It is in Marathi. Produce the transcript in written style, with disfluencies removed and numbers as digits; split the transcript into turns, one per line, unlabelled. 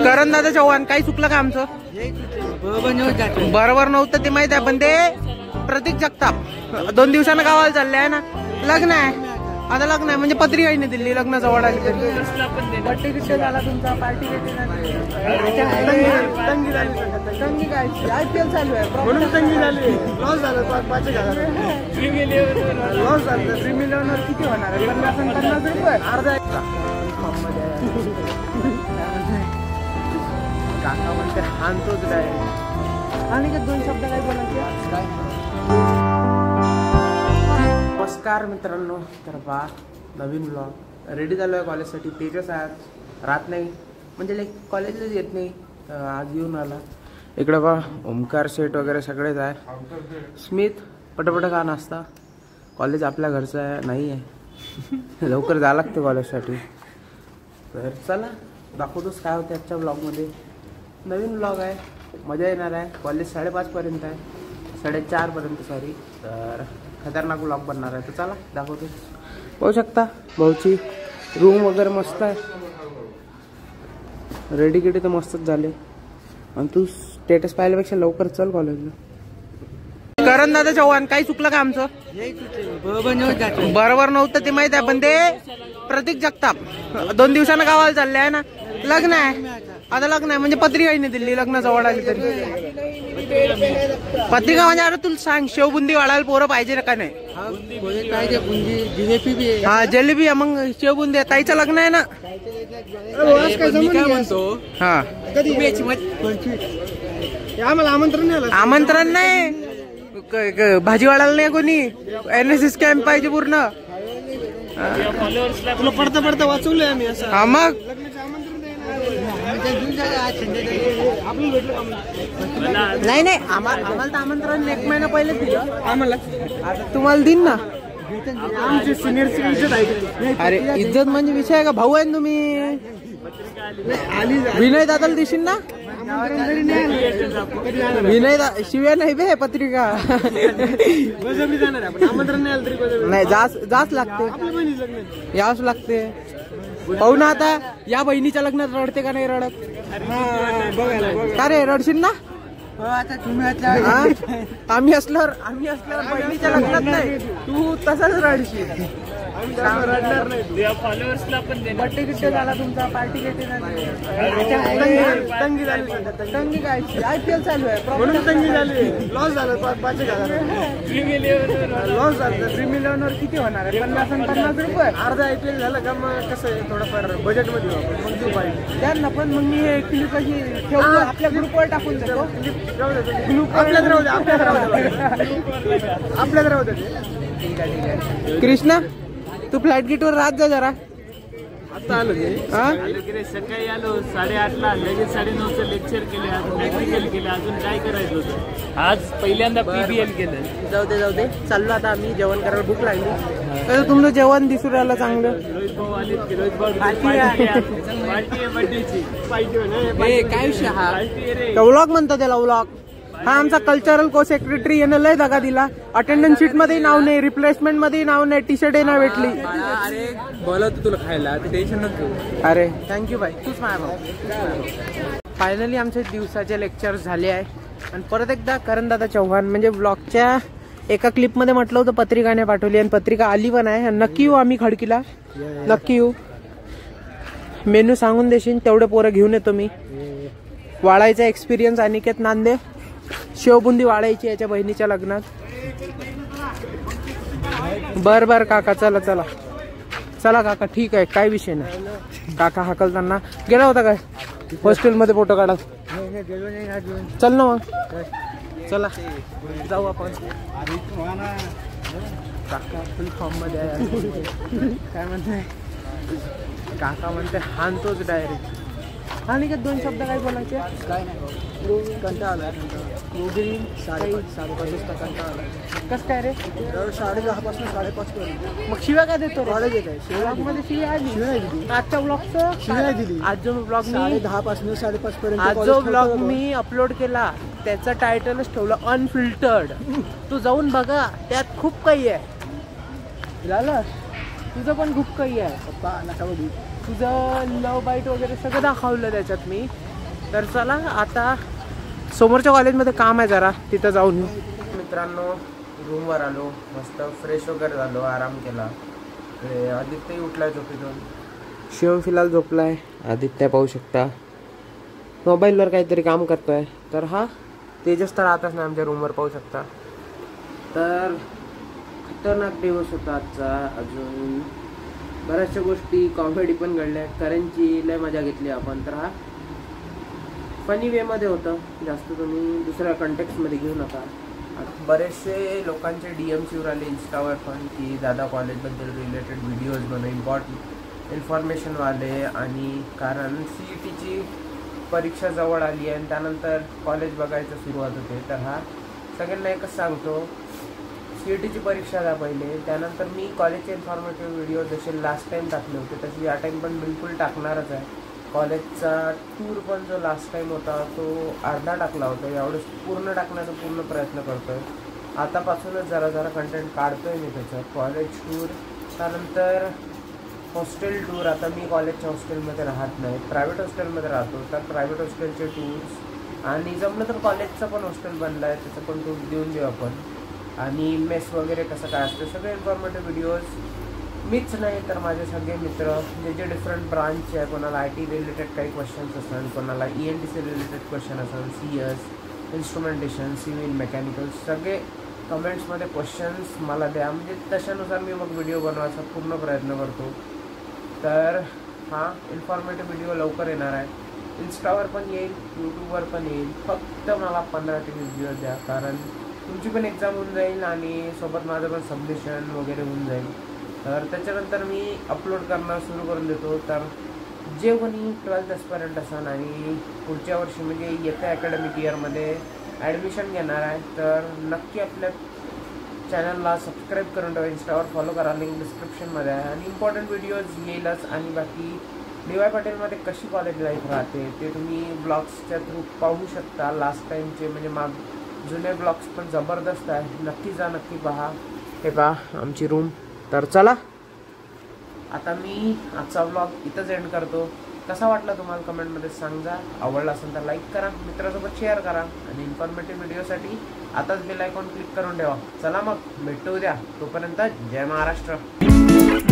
करण दादा चव्हाण काही चुकलं का आमचं? बरोबर नव्हतं ते माहित आहे, पण ते प्रतीक जगताप 2 दिवसानं गावाला चालले आहे ना. लग्न आहे आता, लग्न आहे म्हणजे पत्रिका नाही दिली, लग्न जवळ आली तरी. बड्डे गिफ्ट झाला तुमचा, पार्टी तंगी काय IPL चालू आहे म्हणून तंगी झाली. लॉस झालं 5,000 लॉस झालं. 3 मिलियनवर किती होणार आहे? 50 रुपये अर्धा. काका म्हणते हानतोच काय आणि 2 शब्द काय बोलायचे? नमस्कार मित्रांनो, तर बा नवीन ब्लॉग रेडी झालो आहे कॉलेजसाठी. तेजस आज राहत नाही म्हणजे लाईक कॉलेजलाच येत नाही, आज येऊन आला. इकडं बा ओमकार शेट वगैरे सगळेच आहे. स्मित पटपट का नाश्ता, कॉलेज आपल्या घरचं आहे नाही आहे, लवकर जावं लागतं कॉलेजसाठी. तर चला दाखवतोच काय होतं आजच्या ब्लॉगमध्ये. नवीन ब्लॉग आहे, मजा येणार आहे. कॉलेज 5:30पर्यंत आहे, 4:30पर्यंत सॉरी. तर खतरनाक ब्लॉग बनणार आहे. तर चला दाखवतो. पाहू शकता भाऊची रूम वगैरे मस्त आहे, रेडी केडी तर मस्तच झाले. आणि तू स्टेटस पाहिल्यापेक्षा लवकर चल कॉलेजला. करण दादा चव्हाण काही चुकलं का आमचं? बरोबर नव्हतं ते माहित आहे, पण ते प्रतीक जगताप 2 दिवसानं गावाला चालले आहे ना. लग्न आहे आता, लग्न आहे म्हणजे पत्रिका नाही दिली, लग्न जवळ आली तरी. पत्रिका म्हणजे अरे तुला सांग, शेवबुंदी वाढायला पोरं पाहिजे का नाही? हा जिलेबी आहे, मग शेवबुंदी आहे. ताईचं लग्न आहे ना. हा आमंत्रण नाही, भाजीवाडाला नाही कोणी. NSS कॅम्प पाहिजे पूर्ण. तुला पडता वाचवलंय आम्ही असं. हा मग नाही आम्हाला तर आमंत्रण 1 महिना पहिले दिलं आम्हाला. आता तुम्हाला देईन ना. आमची सिनियरची इज्जत आहे. अरे इज्जत म्हणजे विषय आहे का? भाऊ आहे तुम्ही. विनय दादाला देशील ना? विनय शिव्या नाही बे पत्रिका. आमंत्रण नाही जाच लागते, यावंच लागते. पाहू ना आता या बहिणीच्या लग्नात रडते का नाही रडत? का रे रडशील ना? आम्ही असल्यावर बहिणीच्या लग्नात नाही, तू तसाच रडशील. बड्डे गिफ्ट झाला तुमचा, पार्टी तंगी झाली. तंगी काय IPL चालू आहे म्हणून तंगी झाली. लॉस झालं 5,000 लॉस झालं. 3 मिलियनवर किती होणार आहे? 50 रुपये अर्धा IPL झालं का. मग कसं आहे थोडंफार बजेटमध्ये मग देऊ पाहिजे त्यांना. पण मग मी हे क्लिप कशी ठेवतो आपल्या ग्रुपवर टाकून देतो. आपल्यात राहू दे. ठीक आहे. कृष्णा तू फ्लाईट गेटवर राहत जा जरा. आता आलो सकाळी आलो 8:30ला, लगेच 9:30चं लेक्चर केले, प्रॅक्टिकल केलं. अजून काय करायचं होतं? आज पहिल्यांदा PBL केलं. जाऊ दे चाललो आता आम्ही जेवण करायला. भूक लागली. तर तुमचं जेवण दिसून राहिलं चांगलं. रोहित भाऊ आले, रोहित भाऊ काय विषय हा व्लॉग म्हणतो त्याला व्लॉग. हा आमचा कल्चरल को सेक्रेटरी यानं लय दगा दिला. अटेंडन्स शीट मध्ये नाव नाही, रिप्लेसमेंट मध्ये नाव नाही, टी-शर्ट नाही भेटली. अरे बोलवतो तुला खायला, टेन्शन नको. अरे थँक्यू बाई, तूच माझ्या भाऊ. फायनली आमचे दिवसाचे लेक्चर झाले आहे. आणि परत एकदा करण दादा चव्हाण म्हणजे ब्लॉगच्या एका क्लिप मध्ये म्हटलं होतं पत्रिकाने पाठवली, आणि पत्रिका आली पण आहे. नक्की येऊ आम्ही खडकीला, नक्की येऊ. मेनू सांगून देशील तेवढे पोरं घेऊन येतो मी. वाळायचा एक्सपिरियन्स अनिकेत नांदे, शेवबुंदी वाढायची याच्या बहिणीच्या लग्नात. बर काका चला काका ठीक आहे, काय विषय नाही. काका हाकलताना गेला होता काय हॉस्टेलमध्ये फोटो काढा? चल ना मग चला जाऊ आपण. काका फुल फॉर्म मध्ये आहे. काय म्हणते काका म्हणते हानतोच डायरेक्ट. आणि 2 शब्द काय बोलायचे? काय नाही कंटाळा आला. 5:30 कंटाळा आला. कसं काय रे? 10:30 पासून 5:30 पर्यंत. मग शिव्या काय देतो? कॉलेज येत आहे ब्लॉगमध्ये शिव्या आली. आजच्या ब्लॉगचं शिव्या दिली. आज जो ब्लॉग 10:30 पासून 5:30 पर्यंत, आज जो ब्लॉग मी अपलोड केला त्याचं टायटलच ठेवलं अनफिल्टर्ड. तू जाऊन बघा, त्यात खूप काही आहे. झालं तुझं पण खूप काही आहे. पप्पा नका बघू. तुझं लव बाईट वगैरे सगळं दाखवलं त्याच्यात मी. तर चला आता समोरच्या कॉलेजमध्ये काम आहे जरा, तिथं जाऊन येऊ. मित्रांनो रूमवर आलो, मस्त फ्रेश वगैरे झालो, आराम केला. आदित्यही उठलाय झोपेतून, शिवम फिलहाल झोपलाय. आदित्य पाहू शकता मोबाईलवर काहीतरी काम करतोय. तर हा तेजस तर राहतच नाही आमच्या रूमवर, पाहू शकता. तर खतरनाक दिवस होता आजचा. अजून बऱ्याचशा गोष्टी कॉमेडी पण घडल्या. करणची लय मजा घेतली आपण. तर हा फनी वेमध्ये होतं, जास्त तुम्ही दुसऱ्या कंटेक्स्टमध्ये घेऊ नका. बरेचसे लोकांचे DMs येऊन आले इंस्टावर पण की दादा कॉलेजबद्दल रिलेटेड व्हिडिओज बनव, इम्पॉर्टंट इन्फॉर्मेशनवाले. आणि कारण CETची परीक्षा जवळ आली आहे आणि त्यानंतर कॉलेज बघायचं सुरुवात होते. तर हा सगळ्यांना एकच सांगतो, CETची परीक्षा द्या पहिले, त्यानंतर मी कॉलेजचे इन्फॉर्मेटिव्ह व्हिडिओ जसे लास्ट टाईम टाकले होते तसे या टाईम पण बिलकुल टाकणारच आहे. कॉलेजचा टूर पण जो लास्ट टाईम होता तो अर्धा टाकला होता, यावेळेस पूर्ण टाकण्याचा पूर्ण प्रयत्न करतो आहे. आतापासूनच जरा जरा कंटेंट काढतो आहे मी त्याचं. कॉलेज टूर, त्यानंतर हॉस्टेल टूर. आता मी कॉलेजच्या हॉस्टेलमध्ये राहत नाही, प्रायव्हेट हॉस्टेलमध्ये राहतो. तर प्रायव्हेट हॉस्टेलचे टूर्स आणि जमलं तर कॉलेजचं पण हॉस्टेल बनलं आहे, त्याचं पण टूर देऊन देऊ आपण. आणि मेस वगैरे कसं काय असतं सगळे इन्फॉर्मेटिव्ह व्हिडिओज. मीच नाही तर माझे सगळे मित्र जे जे डिफरंट ब्रांचचे आहे, कोणाला IT रिलेटेड काही क्वेश्चन्स असतात, कोणाला ENTC रिलेटेड क्वेश्चन असतात, CS, इन्स्ट्रुमेंटेशन, सिव्हिल, मेकॅनिकल, सगळे कमेंट्समध्ये क्वेश्चन्स मला द्या. म्हणजे तशानुसार मी मग व्हिडिओ बनवायचा पूर्ण प्रयत्न करतो. तर हा इन्फॉर्मेटिव्ह व्हिडिओ लवकर येणार आहे. इंस्टावर पण येईल, यूट्यूबवर पण येईल. फक्त मला 15 ते 20 दिवस द्या, कारण तुमची पण एक्झाम होऊन जाईल आणि सोबत माझं पण सबमिशन वगैरे होऊन जाईल. तर त्याच्यानंतर मी अपलोड करणं सुरू करून देतो. तर जे कोणी 12th एस्पायरंट असाल आणि पुढच्या वर्षी म्हणजे येत्या अकॅडमिक इयरमध्ये ॲडमिशन घेणार आहे, तर नक्की आपल्या चॅनलला सबस्क्राईब करून ठेवा, इंस्टावर फॉलो करा, लिंक डिस्क्रिप्शनमध्ये आहे. आणि इम्पॉर्टंट व्हिडिओज येईलच. आणि बाकी DY पाटीलमध्ये कशी कॉलेज लाईफ राहते ते तुम्ही ब्लॉग्सच्या थ्रू पाहू शकता. लास्ट टाईमचे म्हणजे जुने ब्लॉग्स पण जबरदस्त आहे, नक्की जा, नक्की पहा. हे पहा आमची रूम. तर चला आता मी आजचा व्लॉग इथंच एंड करतो. कसा वाटला तुम्हाला कमेंटमध्ये सांगा. आवडला असेल तर लाईक करा, मित्रासोबत शेअर करा आणि इन्फॉर्मेटिव्ह व्हिडिओसाठी आताच बेल आयकॉन क्लिक करून ठेवा. चला मग भेटू उद्या, तोपर्यंत जय महाराष्ट्र.